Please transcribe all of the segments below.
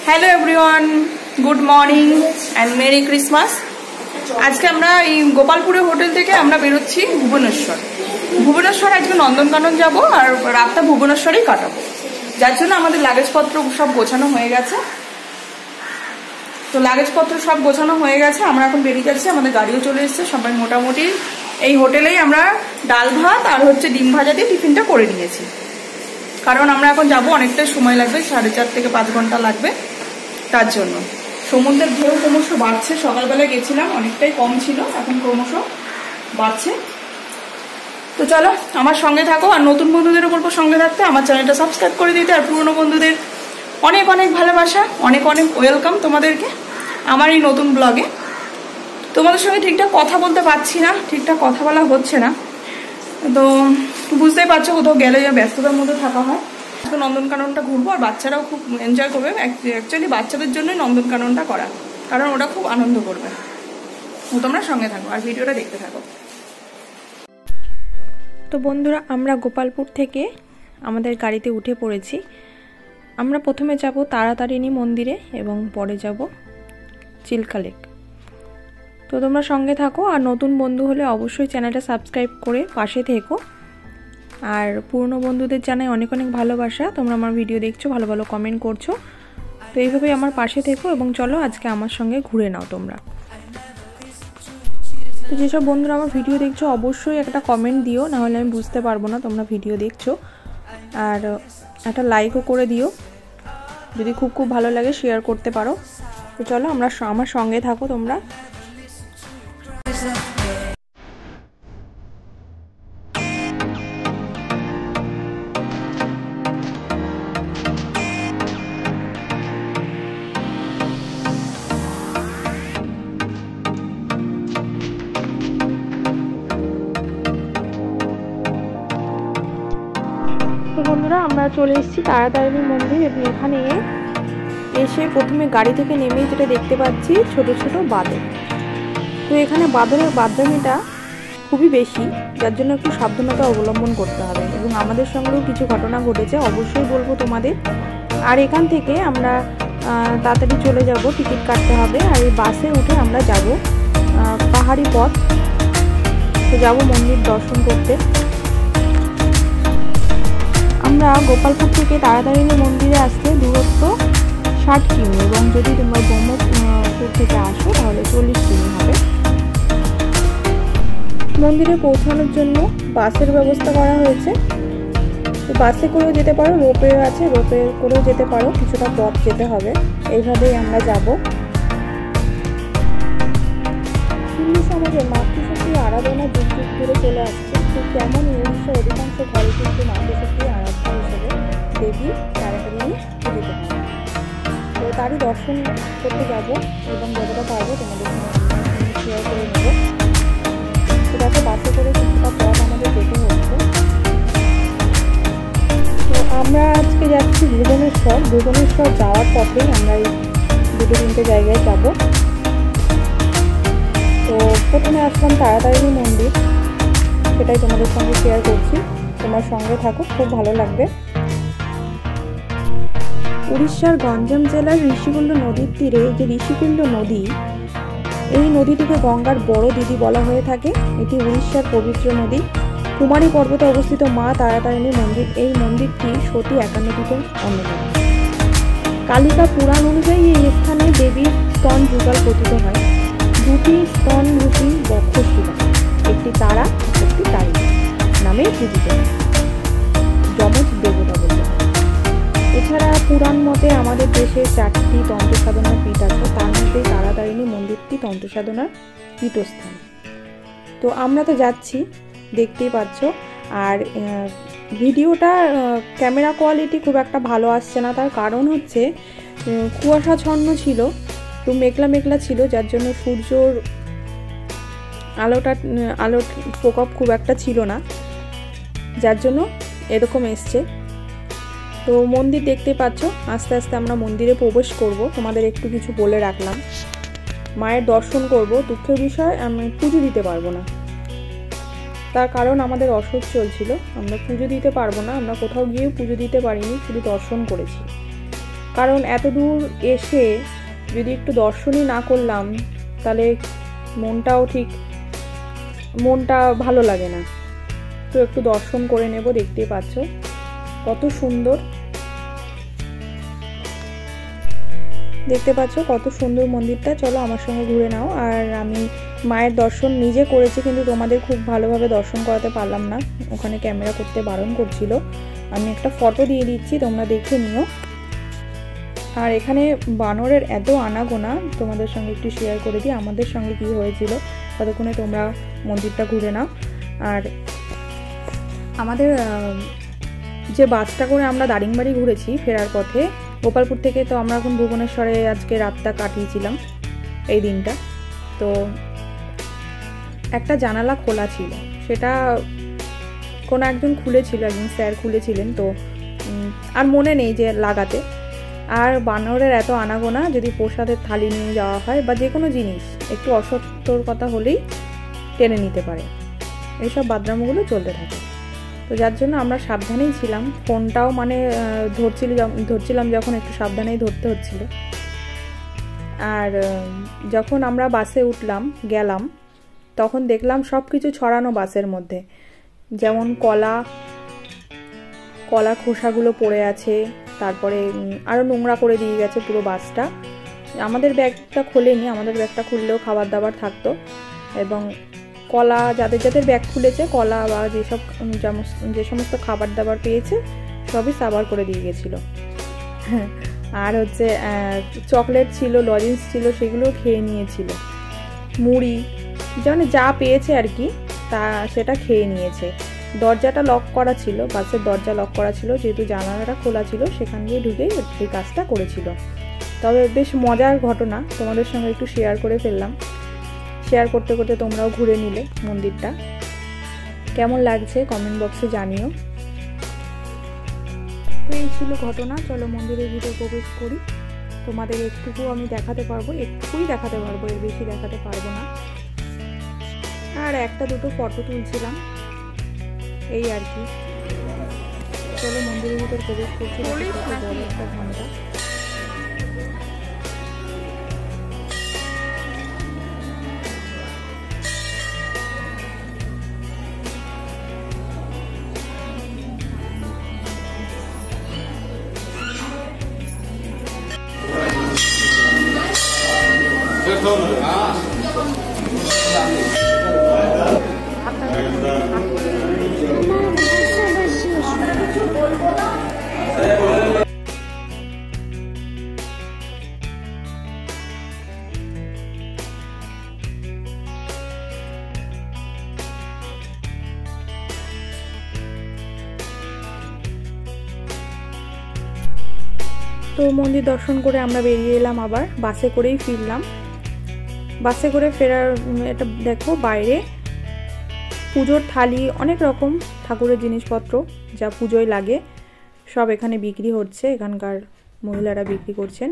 Hello everyone, good morning and merry Christmas. আজকে আমরা এই গোপালপুরের হোটেল থেকে আমরা বেরোচ্ছি ভুবনেশ্বর। আজকে নন্দনকানন যাব আর রাতটা ভুবনেশ্বরেই কাটাবো, যার জন্য আমাদের লাগেজপত্র সব গোছানো হয়ে গেছে। তো লাগেজপত্র সব গোছানো হয়ে গেছে, আমরা এখন বেরিয়ে যাচ্ছি। আমাদের গাড়িও চলে এসেছে। সবাই মোটামুটি এই হোটেলেই আমরা ডাল ভাত আর ডিম ভাজা দিয়ে টিফিনটা করে নিয়েছি, কারণ আমরা এখন যাব, অনেকটাই সময় লাগবে, 4.5 থেকে 5 ঘন্টা লাগবে। তার জন্য সমুদ্রের ঢেউ ক্রমশ বাড়ছে। সকালবেলা গেছিলাম, অনেকটাই কম ছিল, এখন ক্রমশ বাড়ছে। তো চলো আমার সঙ্গে থাকো, আর নতুন বন্ধুদের বলবো সঙ্গে থাকতে, আমার চ্যানেলটা সাবস্ক্রাইব করে দিতে। আর পুরনো বন্ধুদের অনেক অনেক ভালোবাসা, অনেক অনেক ওয়েলকাম তোমাদেরকে আমার এই নতুন ব্লগে। তোমাদের সঙ্গে ঠিকঠাক কথা বলতে পারছি না, ঠিকঠাক কথা বলা হচ্ছে না, তো বুঝতেই পারছো কোথাও গেলে ব্যস্ততার মধ্যে থাকা হয়। তো নন্দনকাননটা ঘুরবো, আর বাচ্চারাও খুব এনজয় করবে। অ্যাকচুয়ালি বাচ্চাদের জন্যই নন্দনকাননটা করা, কারণ ওরা খুব আনন্দ করবে। তোমরা সঙ্গে থাকো আর ভিডিওটা দেখতে থাকো। তো বন্ধুরা, আমরা গোপালপুর থেকে আমাদের গাড়িতে উঠে পড়েছি। আমরা প্রথমে যাব তারাতারিণী মন্দিরে এবং পরে যাব চিল্কা লেক। তো তোমরা সঙ্গে থাকো, আর নতুন বন্ধু হলে অবশ্যই চ্যানেলটা সাবস্ক্রাইব করে পাশে থেকো। আর পুরনো বন্ধুদের জানাই অনেক অনেক ভালোবাসা, তোমরা আমার ভিডিও দেখছো, ভালো ভালো কমেন্ট করছো। তো এইভাবেই আমার পাশে থেকো এবং চলো আজকে আমার সঙ্গে ঘুরে নাও তোমরা। তো যেসব বন্ধুরা আমার ভিডিও দেখছো অবশ্যই একটা কমেন্ট দিও, নাহলে আমি বুঝতে পারবো না তোমরা ভিডিও দেখছো। আর একটা লাইকও করে দিও, যদি খুব খুব ভালো লাগে শেয়ার করতে পারো। তো চলো আমার সঙ্গে থাকো তোমরা। তো বন্ধুরা, আমরা চলে এসেছি তারাতারিণী মন্দির, এবং এখানে এসে প্রথমে গাড়ি থেকে নেমেই যেটা দেখতে পাচ্ছি ছোট ছোট বাঁদর। তো এখানে বাঁদরের বাদরামিটা খুবই বেশি, যার জন্য একটু সাবধানতা অবলম্বন করতে হবে, এবং আমাদের সঙ্গেও কিছু ঘটনা ঘটেছে, অবশ্যই বলবো তোমাদের। আর এখান থেকে আমরা তাড়াতাড়ি চলে যাব, টিকিট কাটতে হবে। আর এই বাসে উঠে আমরা যাব পাহাড়ি পথ, তো যাব মন্দির দর্শন করতে। আমরা গোপালপুর থেকে তারাতারিণী মন্দিরে আসতে দূরত্ব 60 কিমি, এবং যদি তোমরা ব্রহ্মপুর থেকে আসো তাহলে 40 কিমি হবে। মন্দিরে পৌঁছানোর জন্য বাসের ব্যবস্থা করা হয়েছে। তো বাসে করেও যেতে পারো, রোপওয়ে আছে, রোপওয়ে করেও যেতে পারো, কিছুটা পথ যেতে হবে। এইভাবেই আমরা যাব। হিন্দু সমাজে মাতৃশক্তির আরাধনা যুগ যুগ ধরে চলে আসছে। ঠিক তেমন উড়িষ্যার অধিকাংশ ঘরে কিন্তু মাতৃশক্তির আরাধনা হিসেবে দেবী তারাতারিণী পূজিত হয়। তো তারই দর্শন করতে যাব, এবং যতটা পারবো তোমাদের সঙ্গে শেয়ার করে নেব। তো দেখো, বাসে করে কিছুটা পথ আমাদের যেতে হচ্ছে। তো আমরা আজকে যাচ্ছি ভুবনেশ্বর যাওয়ার পথেই আমরা এই 2-3টে জায়গায় যাব। তো প্রথমে আসলাম তারাতারিণী মন্দির, সেটাই তোমাদের সঙ্গে শেয়ার করছি, তোমরা সঙ্গে থাকো, খুব ভালো লাগবে। উড়িষ্যার গঞ্জাম জেলার ঋষিকুল্য নদীর তীরে যে ঋষিকুল্য নদী, এই নদীটিকে গঙ্গার বড় দিদি বলা হয়ে থাকে। এটি উড়িষ্যার পবিত্র নদী। কুমারী পর্বতে অবস্থিত মা তারাতারিণী মন্দির, এই মন্দিরটি সতী 51টিতে অন্যতম। কালিকা পুরাণ অনুযায়ী এই স্থানে দেবীর স্তন যুগল পতিত হয়। 2টি স্তন রূপী বক্ষশিলা, একটি তারা একটি তারিণী নামে পূজিত, যমজ দেবতা বলে। এছাড়া পুরাণ মতে আমাদের দেশে 4টি তন্ত্র সাধনার পীঠ আছে, তার মধ্যে তারাতারিণী মন্দিরটি তন্ত্র সাধনার পীঠস্থান। তো আমরা তো যাচ্ছি, দেখতেই পাচ্ছ। আর ভিডিওটা ক্যামেরা কোয়ালিটি খুব একটা ভালো আসছে না, তার কারণ হচ্ছে কুয়াশাচ্ছন্ন ছিল, তো মেঘলা মেঘলা ছিল, যার জন্য সূর্যর আলোর প্রকোপ খুব একটা ছিল না, যার জন্য এরকম এসছে। তো মন্দির দেখতে পাচ্ছ, আস্তে আস্তে আমরা মন্দিরে প্রবেশ করব। তোমাদের একটু কিছু বলে রাখলাম, মায়ের দর্শন করব। দুঃখের বিষয় আমি পুজো দিতে পারবো না, তার কারণ আমাদের অসুখ চলছিল, আমরা পুজো দিতে পারবো না। আমরা কোথাও গিয়েও পুজো দিতে পারিনি, শুধু দর্শন করেছি। কারণ এত দূর এসে যদি একটু দর্শনই না করলাম তাহলে মনটা ভালো লাগে না। তো একটু দর্শন করে নেব। দেখতেই পাচ্ছ কত সুন্দর, মন্দিরটা। চলো আমার সঙ্গে ঘুরে নাও। আর আমি মায়ের দর্শন নিজে করেছি, কিন্তু তোমাদের খুব ভালোভাবে দর্শন করাতে পারলাম না, ওখানে ক্যামেরা করতে বারণ করছিল। আমি একটা ফটো দিয়ে দিচ্ছি, তোমরা দেখে নিও। আর এখানে বানরের এত আনাগোনা, তোমাদের সঙ্গে একটু শেয়ার করে দিই আমাদের সঙ্গে কি হয়েছিল। ততক্ষণে তোমরা মন্দিরটা ঘুরে নাও। আর আমাদের যে বাসটা করে আমরা দারিংবাড়ি ঘুরেছি ফেরার পথে গোপালপুর থেকে, তো আমরা এখন ভুবনেশ্বরে আজকে রাতটা কাটিয়েছিলাম এই দিনটা। তো একটা জানালা খোলা ছিল, সেটা কোনো একজন খুলেছিল, একজন স্যার খুলেছিলেন। তো আর মনে নেই যে লাগাতে। আর বানরের এত আনাগোনা, যদি প্রসাদের থালি নিয়ে যাওয়া হয় বা যে কোনো জিনিস একটু অসতর্কতা হলেই টেনে নিতে পারে, এইসব বাদরামগুলো চলতে থাকে। তো যার জন্য আমরা সাবধানেই ছিলাম, ফোনটাও মানে ধরছিলাম যখন একটু সাবধানেই ধরতে হচ্ছিল। আর যখন আমরা বাসে গেলাম তখন দেখলাম সব কিছু ছড়ানো বাসের মধ্যে, যেমন কলা খোসাগুলো পড়ে আছে, তারপরে আরও নোংরা করে দিয়ে গেছে পুরো বাসটা। আমাদের ব্যাগটা খোলেনি, আমাদের ব্যাগটা খুললেও খাবার দাবার থাকতো। এবং কলা, যাদের ব্যাগ খুলেছে, কলা বা যে সমস্ত খাবার দাবার পেয়েছে সবই সাবার করে দিয়ে গেছিলো। আর চকলেট ছিল, লজেন্স ছিল, সেগুলো খেয়ে নিয়েছিল। মুড়ি যা পেয়েছে আর কি, সেটা খেয়ে নিয়েছে। দরজাটা লক করা ছিল, বাসের দরজা লক করা ছিল, যেহেতু জানালাটা খোলা ছিল সেখান দিয়ে ঢুকেই এই কাজটা করেছিল। তবে বেশ মজার ঘটনা, তোমাদের সঙ্গে একটু শেয়ার করে ফেললাম। শেয়ার করতে করতে তোমরাও ঘুরে নিলে মন্দিরটা। কেমন লাগছে কমেন্ট বক্সে জানিও। তো এই ছিল ঘটনা। চলো মন্দিরের ভিতরে প্রবেশ করি। তোমাদের আমি দেখাতে পারবো, একটুকুই দেখাতে পারবো, এর বেশি দেখাতে পারবো না। আর একটা দুটো ফটো তুলছিলাম, এই আর কি। চলো মন্দিরের ভিতর প্রবেশ করছি। বড় একটা ঘন্টা। তো মন্দির দর্শন করে আমরা বেরিয়ে এলাম, আবার বাসে করেই ফিরলাম। বাসে করে ফেরার এটা দেখো, বাইরে পুজোর থালি, অনেক রকম ঠাকুরের জিনিসপত্র যা পুজোয় লাগে সব এখানে বিক্রি হচ্ছে, এখানকার মহিলারা বিক্রি করছেন।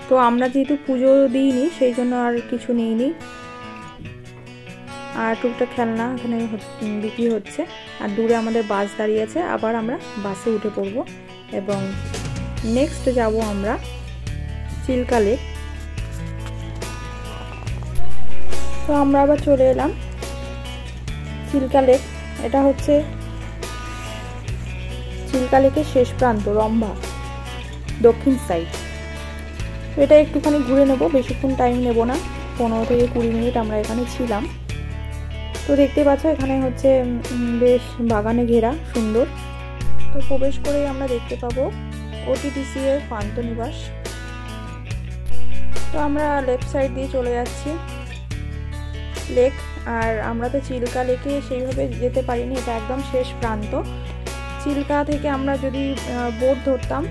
তো আমরা যেহেতু পুজো দিইনি সেই জন্য আর কিছু নিইনি। আর টুকটাক খেলনা এখানে বিক্রি হচ্ছে। আর দূরে আমাদের বাস দাঁড়িয়ে আছে, আবার আমরা বাসে উঠে পড়বো এবং নেক্সট যাব আমরা চিল্কা লেক। তো আমরা আবার চলে এলাম চিল্কা লেক। এটা হচ্ছে চিল্কা লেকের শেষ প্রান্ত, রম্ভা দক্ষিণ সাইড। তো এটা একটুখানি ঘুরে নেব, বেশিক্ষণ টাইম নেব না, 15 থেকে 20 মিনিট আমরা এখানে ছিলাম। তো দেখতে পাচ্ছ এখানে হচ্ছে বেশ বাগানে ঘেরা, সুন্দর। তো প্রবেশ করেই আমরা দেখতে পাবো ওটিটিসি এর পান্থনিবাস। তো আমরা লেফট সাইড দিয়ে চলে যাচ্ছি লেক। আর আমরা তো চিল্কা লেকে সেইভাবে যেতে পারিনি, এটা একদম শেষ প্রান্ত। চিল্কা থেকে আমরা যদি বোট ধরতাম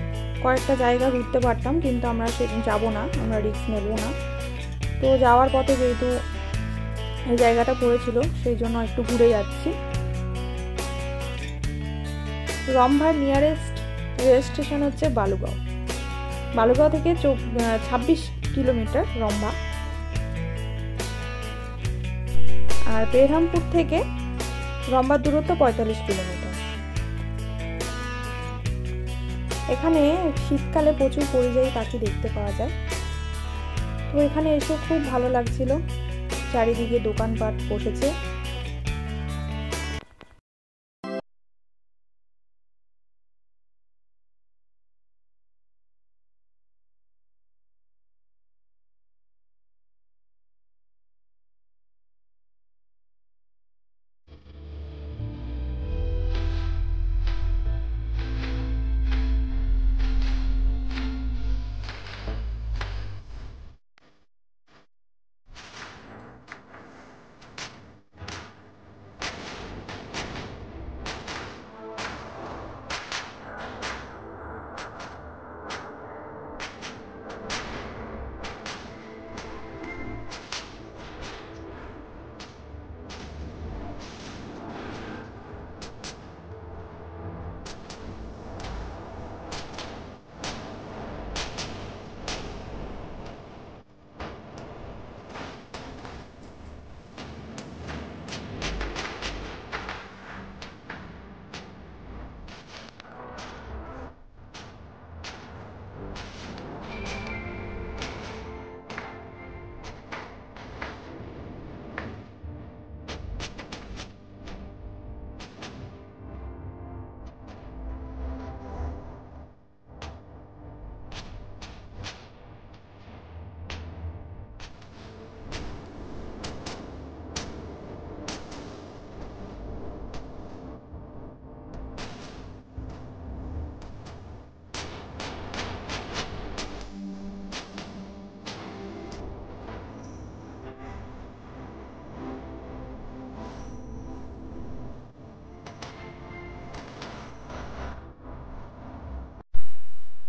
কয়েকটা জায়গা ঘুরতে পারতাম, কিন্তু আমরা যাবো না, আমরা রিস্ক নেব না। তো যাওয়ার পথে যেহেতু এই জায়গাটা পড়েছিল সেই জন্য একটু ঘুরে যাচ্ছি। রম্ভার নিয়ারেস্ট রেল স্টেশন হচ্ছে বালুগাঁও। বালুগাঁও থেকে 26 কিলোমিটার রম্ভা। আর বেরহামপুর থেকে রম্বার দূরত্ব 45 কিলোমিটার। এখানে শীতকালে প্রচুর পরিযায়ী পাখি দেখতে পাওয়া যায়। তো এখানে এসে খুব ভালো লাগছিল, চারিদিকে দোকানপাট বসেছে।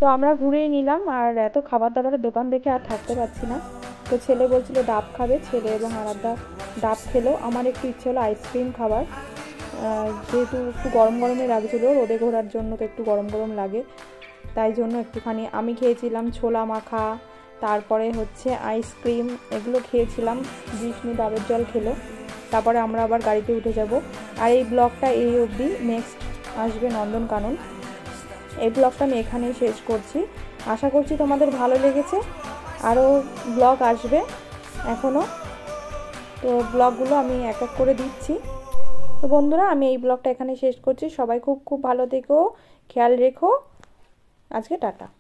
তো আমরা ঘুরেই নিলাম, আর এত খাবার দাবারের দোকান দেখে আর থাকতে পারছি না। তো ছেলে বলছিল ডাব খাবে, ছেলে এবং আরাধ্যা ডাব খেলো। আমার একটু ইচ্ছে হলো আইসক্রিম খাবার, যেহেতু একটু গরম গরমে লাগছিলো, রোদে ঘোরার জন্য তো একটু গরম গরম লাগে, তাই জন্য একটুখানি আমি খেয়েছিলাম ছোলা মাখা, তারপরে হচ্ছে আইসক্রিম, এগুলো খেয়েছিলাম। বিষ্ণু ডাবের জল খেলো। তারপরে আমরা আবার গাড়িতে উঠে যাব। আর এই ব্লগটা এই অবধি, নেক্সট আসবে নন্দনকানন। এই ব্লগটা আমি এখানেই শেষ করছি। আশা করছি তোমাদের ভালো লেগেছে। আরও ব্লগ আসবে এখনও, তো ব্লগগুলো আমি এক এক করে দিচ্ছি। তো বন্ধুরা, আমি এই ব্লগটা এখানে শেষ করছি। সবাই খুব খুব ভালো থেকো, খেয়াল রেখো। আজকে টাটা।